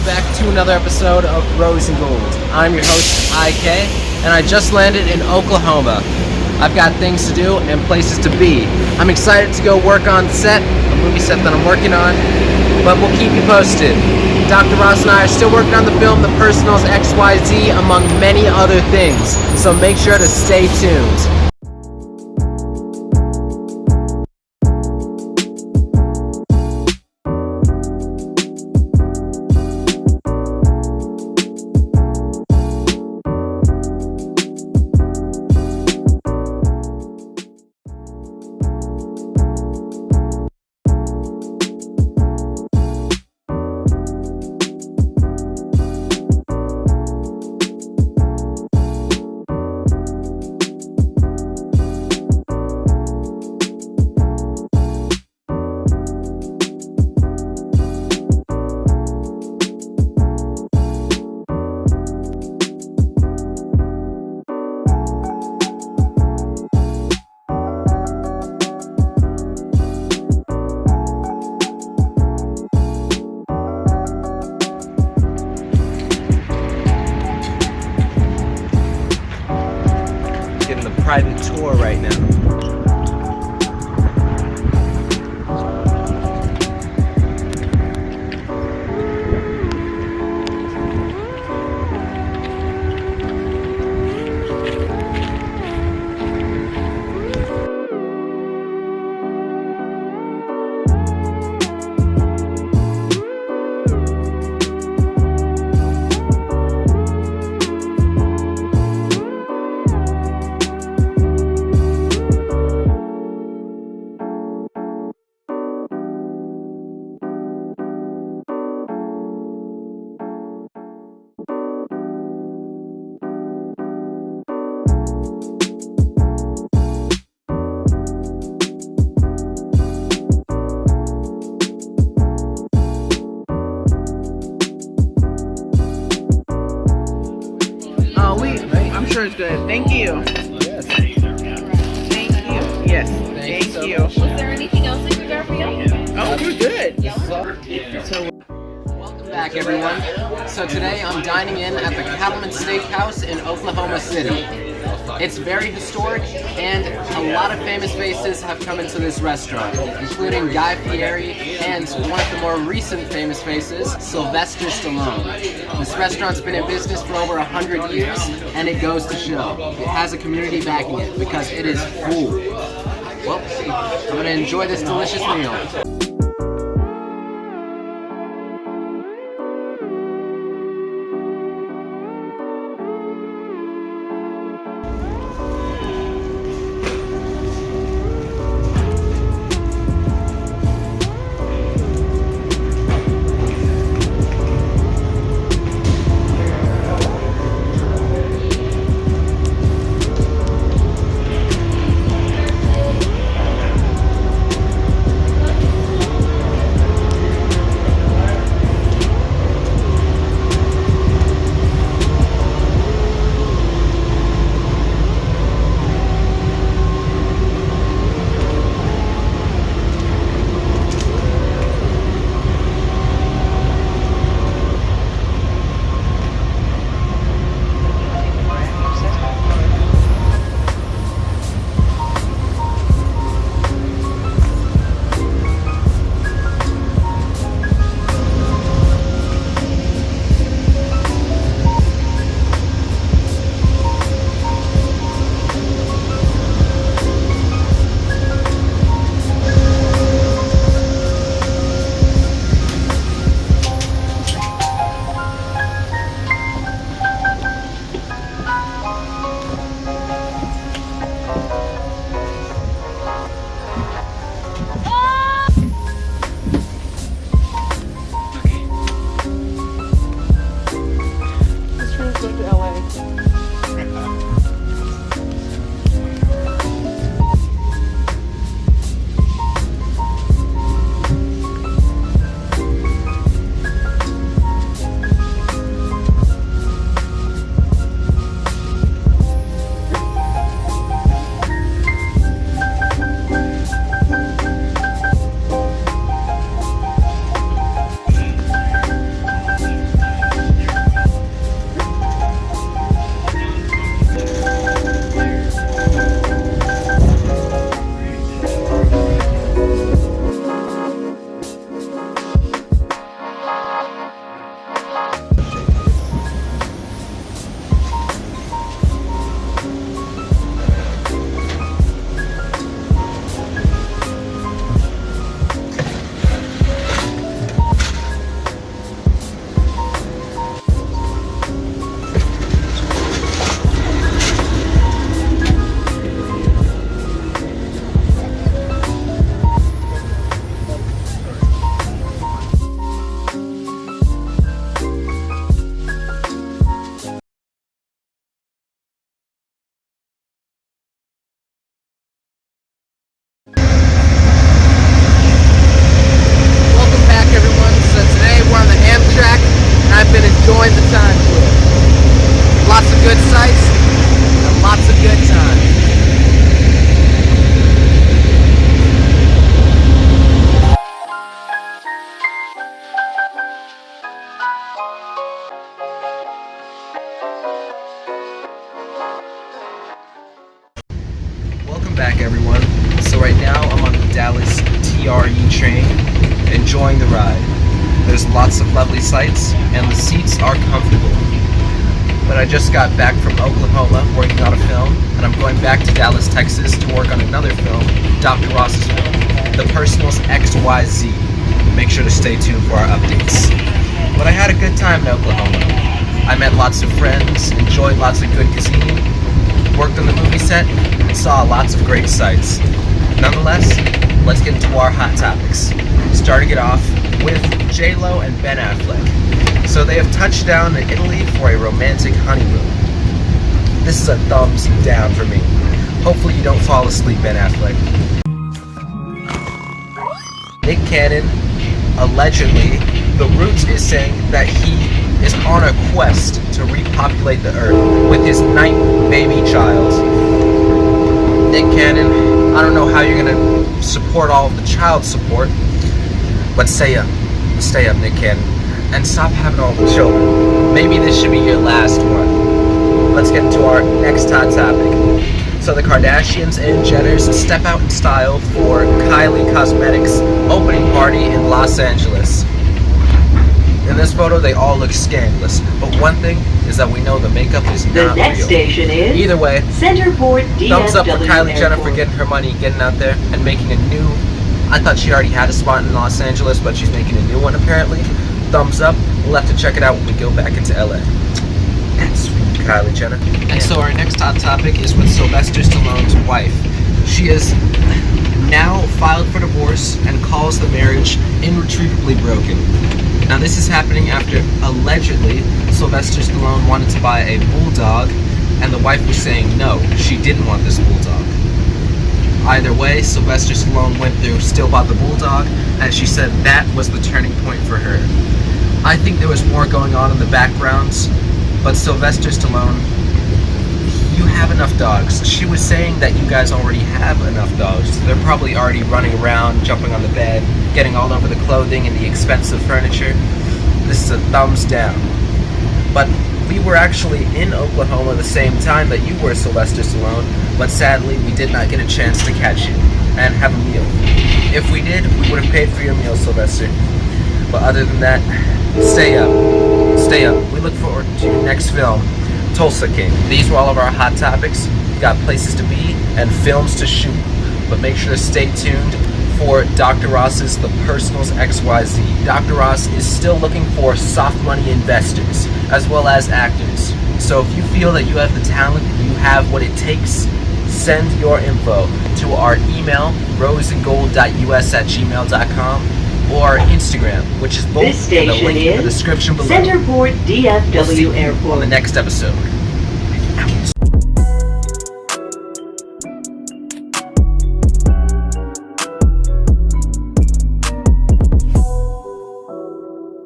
back to another episode of Rosengold. I'm your host, IK, and I just landed in Oklahoma. I've got things to do and places to be. I'm excited to go work on set, a movie set that I'm working on, but we'll keep you posted. Dr. Ross and I are still working on the film The Personals XYZ, among many other things, so make sure to stay tuned. Getting a private tour right now. I'm sure it's good. Thank you. Yes. Thank you. Yes. Thank you. Was there anything else I could grab for you? Oh, you're good. So, welcome back, everyone. So today I'm dining in at the Cattlemens steakhouse in Oklahoma City. It's very historic, and a lot of famous faces have come into this restaurant, including Guy Fieri and one of the more recent famous faces, Sylvester Stallone. This restaurant's been in business for over 100 years, and it goes to show. It has a community backing it because it is full. Well, I'm going to enjoy this delicious meal. good sights and lots of good times. Welcome back, everyone. So right now I'm on the Dallas TRE train, enjoying the ride. There's lots of lovely sights and the seats are comfortable. But I just got back from Oklahoma working on a film, and I'm going back to Dallas, Texas to work on another film, Dr. Ross's film, The Personals XYZ. Make sure to stay tuned for our updates. But I had a good time in Oklahoma. I met lots of friends, enjoyed lots of good cuisine, worked on the movie set, and saw lots of great sights. Nonetheless, let's get into our hot topics. Starting it off with J-Lo and Ben Affleck. So they have touched down in Italy for a romantic honeymoon. This is a thumbs down for me. Hopefully you don't fall asleep, Ben Affleck. Nick Cannon, allegedly, The Roots is saying that he is on a quest to repopulate the earth with his 9th baby child. Nick Cannon, I don't know how you're gonna support all of the child support, but stay up, Nick Cannon, and stop having all the children. Maybe this should be your last one. Let's get into our next hot topic. So the Kardashians and Jenners step out in style for Kylie Cosmetics opening party in Los Angeles. In this photo, they all look scandalous, but one thing is that we know the makeup is not real. The next station is Either way, Centerport DFW thumbs up for Kylie Jenner for Airport. getting her money, getting out there, and making a new... I thought she already had a spot in Los Angeles, but she's making a new one apparently. Thumbs up. We'll have to check it out when we go back into LA. That's Kylie Jenner. And so our next hot topic is with Sylvester Stallone's wife. She is now filed for divorce and calls the marriage irretrievably broken. Now this is happening after allegedly Sylvester Stallone wanted to buy a bulldog and the wife was saying no, she didn't want this bulldog. Either way, Sylvester Stallone went through, still bought the bulldog, and she said that was the turning point for her. I think there was more going on in the backgrounds, but Sylvester Stallone, you have enough dogs. She was saying that you guys already have enough dogs. They're probably already running around, jumping on the bed, getting all over the clothing and the expensive furniture. This is a thumbs down. But we were actually in Oklahoma the same time that you were, Sylvester Stallone, but sadly we did not get a chance to catch you and have a meal. If we did, we would have paid for your meal, Sylvester. But other than that, stay up. Stay up. We look forward to your next film, Tulsa King. These were all of our hot topics. We got places to be and films to shoot. But make sure to stay tuned for Dr. Ross's The Personals XYZ. Dr. Ross is still looking for soft money investors as well as actors. So if you feel that you have the talent, you have what it takes, send your info to our email, rosengold.us@gmail.com, or our Instagram, which is both This in the station link in the is description below. Centerport We'll see DFW you Airport. on the next episode.